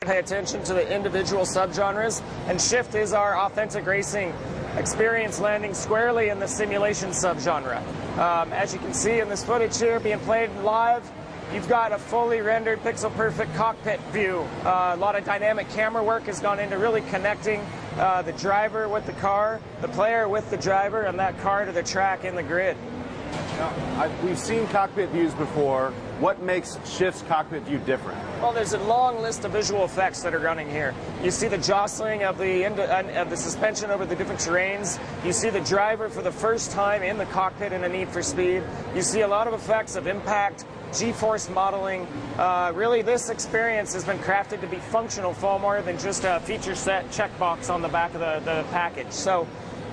pay attention to the individual subgenres, and Shift is our authentic racing experience landing squarely in the simulation subgenre. As you can see in this footage here being played live, you've got a fully rendered pixel-perfect cockpit view. A lot of dynamic camera work has gone into really connecting the driver with the car, the player with the driver, and that car to the track in the grid. Now, we've seen cockpit views before. What makes Shift's cockpit view different? Well, there's a long list of visual effects that are running here. You see the jostling of the suspension over the different terrains. You see the driver for the first time in the cockpit in a Need for Speed. You see a lot of effects of impact, G-force modeling. Really, this experience has been crafted to be functional far more than just a feature set checkbox on the back of the package. So,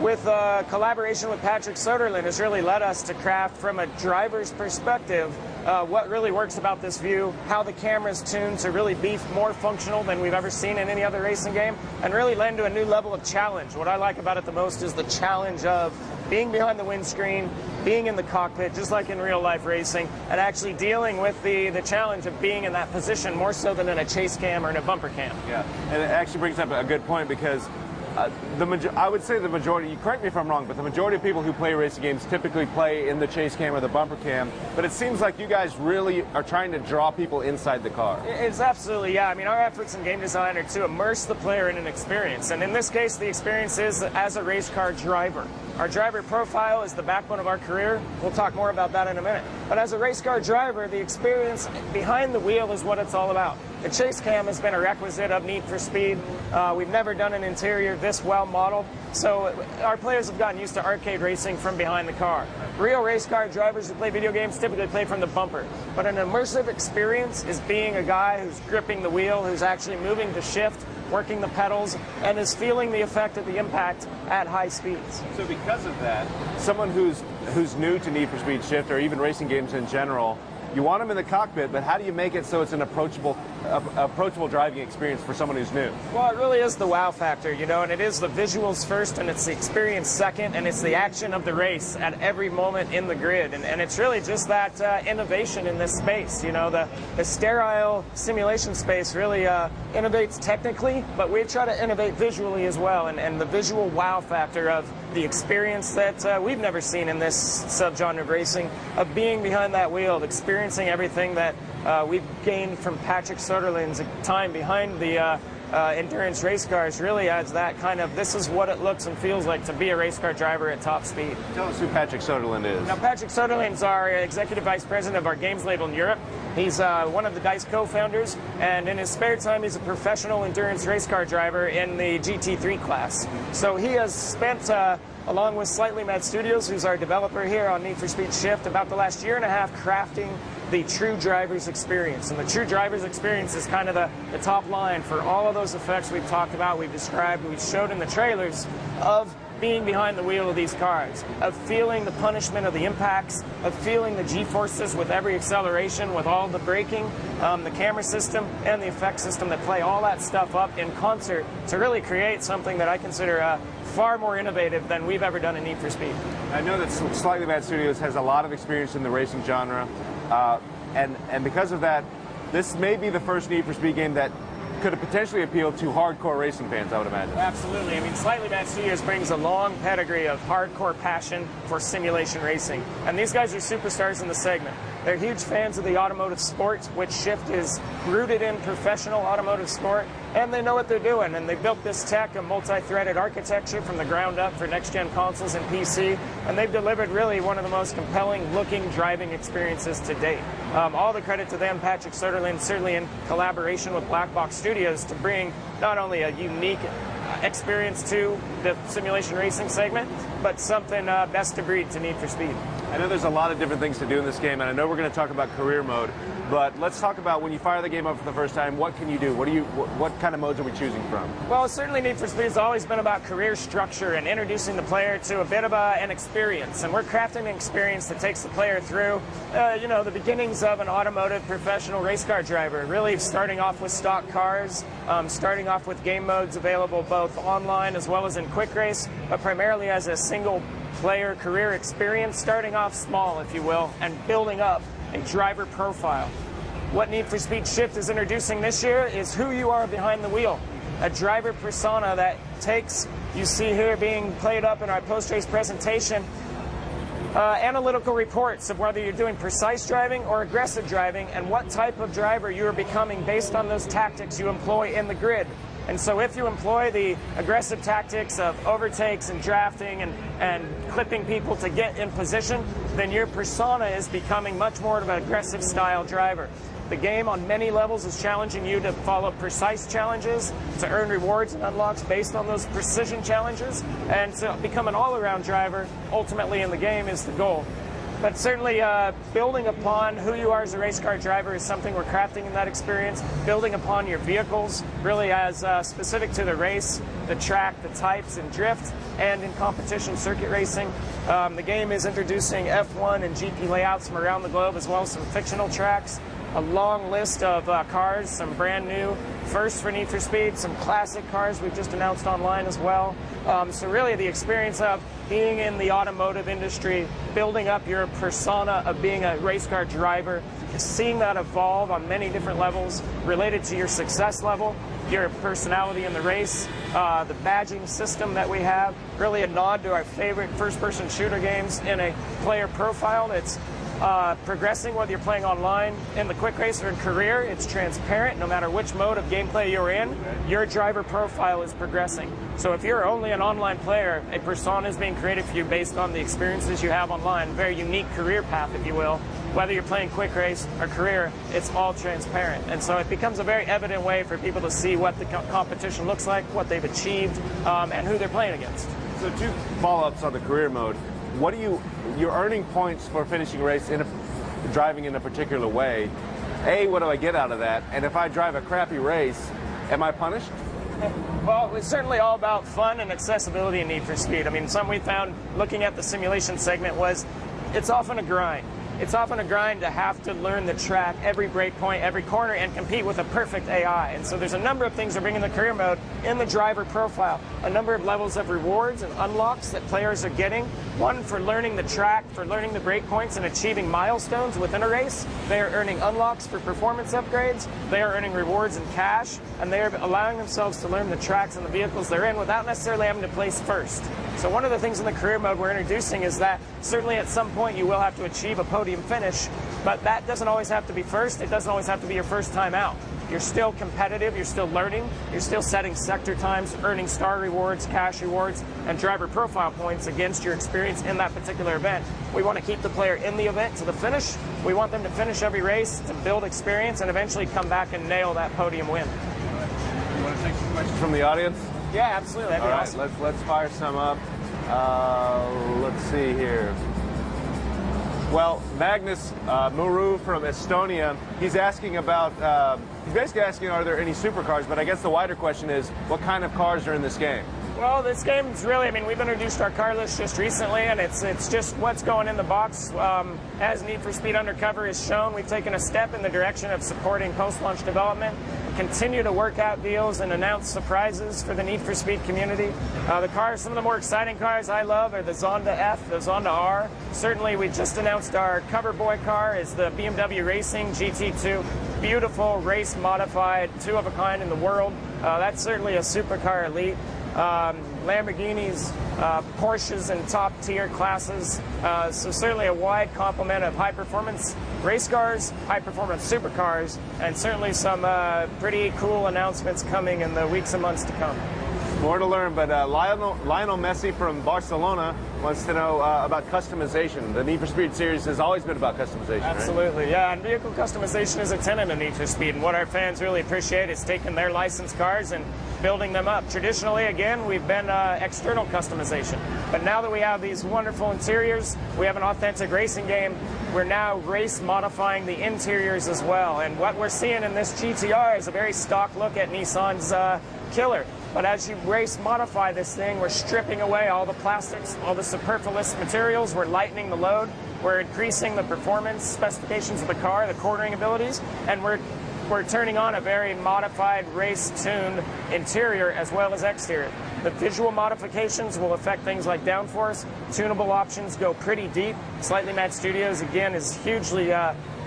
with collaboration with Patrick Soderlund has really led us to craft from a driver's perspective what really works about this view, how the camera's tuned to really be more functional than we've ever seen in any other racing game, and really lend to a new level of challenge. What I like about it the most is the challenge of being behind the windscreen, being in the cockpit, just like in real life racing, and actually dealing with the challenge of being in that position more so than in a chase cam or in a bumper cam. Yeah, and it actually brings up a good point, because I would say the majority, you correct me if I'm wrong, but the majority of people who play racing games typically play in the chase cam or the bumper cam, but it seems like you guys really are trying to draw people inside the car. It's absolutely, yeah. I mean, our efforts in game design are to immerse the player in an experience, and in this case, the experience is as a race car driver. Our driver profile is the backbone of our career. We'll talk more about that in a minute. But as a race car driver, the experience behind the wheel is what it's all about. The chase cam has been a requisite of Need for Speed. We've never done an interior this well modeled, so our players have gotten used to arcade racing from behind the car. Real race car drivers who play video games typically play from the bumper, but an immersive experience is being a guy who's gripping the wheel, who's actually moving the shift, working the pedals, and is feeling the effect of the impact at high speeds. So because of that, someone who's new to Need for Speed Shift, or even racing games in general, you want them in the cockpit, but how do you make it so it's an approachable driving experience for someone who's new? Well, it really is the wow factor, you know, and it is the visuals first, and it's the experience second, and it's the action of the race at every moment in the grid. And it's really just that innovation in this space. You know, the sterile simulation space really innovates technically, but we try to innovate visually as well, and the visual wow factor of the experience that we've never seen in this subgenre of racing, of being behind that wheel, of experiencing everything that we've gained from Patrick Soderlund's time behind the endurance race cars, really adds that kind of, this is what it looks and feels like to be a race car driver at top speed. Tell us who Patrick Soderlund is. Now, Patrick Soderlund's our executive vice president of our games label in Europe. He's one of the DICE co-founders, and in his spare time, he's a professional endurance race car driver in the GT3 class. So he has spent, along with Slightly Mad Studios, who's our developer here on Need for Speed Shift, about the last year and a half crafting the true driver's experience. And the true driver's experience is kind of the top line for all of those effects we've talked about, we've described, we've showed in the trailers, of being behind the wheel of these cars, of feeling the punishment of the impacts, of feeling the G-forces with every acceleration, with all the braking, the camera system, and the effect system that play all that stuff up in concert to really create something that I consider far more innovative than we've ever done in Need for Speed. I know that Slightly Mad Studios has a lot of experience in the racing genre, and because of that, this may be the first Need for Speed game that could have potentially appealed to hardcore racing fans, I would imagine. Absolutely. I mean, Slightly Mad Studios brings a long pedigree of hardcore passion for simulation racing. And these guys are superstars in the segment. They're huge fans of the automotive sport, which Shift is rooted in professional automotive sport, and they know what they're doing. And they built this tech, a multi-threaded architecture from the ground up for next-gen consoles and PC, and they've delivered really one of the most compelling-looking driving experiences to date. All the credit to them, Patrick Soderlund, certainly in collaboration with Black Box Studios, to bring not only a unique experience to the simulation racing segment, but something best of breed to Need for Speed. I know there's a lot of different things to do in this game, and I know we're going to talk about career mode, but let's talk about when you fire the game up for the first time, what can you do? What kind of modes are we choosing from? Well, certainly Need for Speed has always been about career structure and introducing the player to a bit of an experience, and we're crafting an experience that takes the player through, you know, the beginnings of an automotive professional race car driver, really starting off with stock cars, starting off with game modes available both online as well as in Quick Race, but primarily as a single player career experience, starting off small, if you will, and building up a driver profile. what Need for Speed Shift is introducing this year is who you are behind the wheel. A driver persona that takes, you see here being played up in our post-race presentation, analytical reports of whether you're doing precise driving or aggressive driving and what type of driver you are becoming based on those tactics you employ in the grid. And so if you employ the aggressive tactics of overtakes and drafting and clipping people to get in position, then your persona is becoming much more of an aggressive style driver. The game on many levels is challenging you to follow precise challenges, to earn rewards and unlocks based on those precision challenges, and to become an all-around driver ultimately in the game is the goal. But certainly building upon who you are as a race car driver is something we're crafting in that experience, building upon your vehicles really as specific to the race, the track, the types and drift, and in competition circuit racing. The game is introducing F1 and GP layouts from around the globe, as well as some fictional tracks, a long list of cars, some brand new first for Need for Speed, some classic cars we've just announced online as well. So really the experience of being in the automotive industry, building up your persona of being a race car driver, seeing that evolve on many different levels related to your success level, your personality in the race, the badging system that we have, really a nod to our favorite first-person shooter games in a player profile that's progressing whether you're playing online in the quick race or in career. It's transparent no matter which mode of gameplay you're in, your driver profile is progressing. So if you're only an online player, a persona is being created for you based on the experiences you have online, very unique career path if you will. Whether you're playing quick race or career, it's all transparent. And so it becomes a very evident way for people to see what the competition looks like, what they've achieved, and who they're playing against. So 2 follow-ups on the career mode. What do you're earning points for finishing a race driving in a particular way. A, what do I get out of that? And if I drive a crappy race, am I punished? Well, it's certainly all about fun and accessibility and Need for Speed. I mean, something we found looking at the simulation segment was it's often a grind. It's often a grind to have to learn the track, every break point, every corner, and compete with a perfect AI. And so there's a number of things that bring in the career mode in the driver profile, a number of levels of rewards and unlocks that players are getting. One, for learning the track, for learning the break points and achieving milestones within a race. They are earning unlocks for performance upgrades. They are earning rewards in cash, and they are allowing themselves to learn the tracks and the vehicles they're in without necessarily having to place first. So one of the things in the career mode we're introducing is that certainly at some point you will have to achieve a podium finish, but that doesn't always have to be first. It doesn't always have to be your first time out. You're still competitive, you're still learning, you're still setting sector times, earning star rewards, cash rewards, and driver profile points against your experience in that particular event. We want to keep the player in the event to the finish. We want them to finish every race, to build experience, and eventually come back and nail that podium win. You want to take some questions from the audience? Yeah, absolutely. That'd be awesome. All right, let's fire some up. Let's see here. Well, Magnus Muru from Estonia, he's asking about, he's basically asking, are there any supercars? But I guess the wider question is, what kind of cars are in this game? Well, this game's really, I mean, we've introduced our car list just recently, and it's just what's going in the box. As Need for Speed Undercover is shown, we've taken a step in the direction of supporting post-launch development, continue to work out deals and announce surprises for the Need for Speed community. The cars, some of the more exciting cars I love are the Zonda F, the Zonda R. Certainly, we just announced our cover boy car is the BMW Racing GT2. Beautiful, race-modified, 2 of a kind in the world. That's certainly a supercar elite. Lamborghinis, Porsches in top-tier classes. So certainly a wide complement of high-performance race cars, high-performance supercars, and certainly some pretty cool announcements coming in the weeks and months to come. More to learn, but Lionel Messi from Barcelona wants to know about customization. The Need for Speed series has always been about customization, Absolutely, right? Yeah, and vehicle customization is a tenet of Need for Speed, and what our fans really appreciate is taking their licensed cars and building them up. Traditionally, again, we've been external customization, but now that we have these wonderful interiors, we have an authentic racing game, we're now race modifying the interiors as well, and what we're seeing in this GTR is a very stock look at Nissan's Killer. But as you race modify this thing, we're stripping away all the plastics, all the superfluous materials, we're lightening the load, we're increasing the performance specifications of the car, the cornering abilities, and we're we're turning on a very modified, race-tuned interior as well as exterior. The visual modifications will affect things like downforce. Tunable options go pretty deep. Slightly Mad Studios, again, is hugely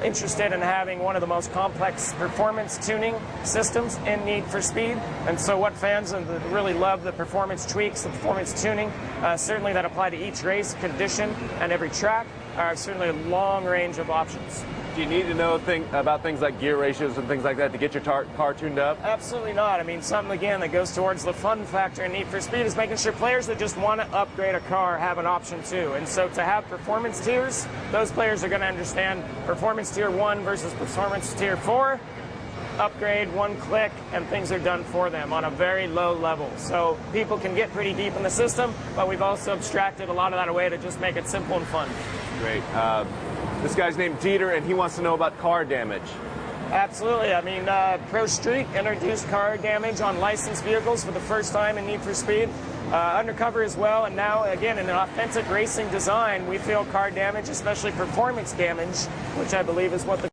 interested in having one of the most complex performance tuning systems in Need for Speed. And so what fans really love the performance tweaks, the performance tuning, certainly that apply to each race, condition, and every track, are certainly a long range of options. Do you need to know about things like gear ratios and things like that to get your car tuned up? Absolutely not. I mean, something, again, that goes towards the fun factor in Need for Speed is making sure players that just want to upgrade a car have an option too. And so to have performance tiers, those players are going to understand performance tier 1 versus performance tier 4. Upgrade, one click, and things are done for them on a very low level. So people can get pretty deep in the system, but we've also abstracted a lot of that away to just make it simple and fun. Great. This guy's named Dieter, and he wants to know about car damage. Absolutely. I mean, Pro Street introduced car damage on licensed vehicles for the first time in Need for Speed. Undercover as well, and now, again, in an authentic racing design, we feel car damage, especially performance damage, which I believe is what the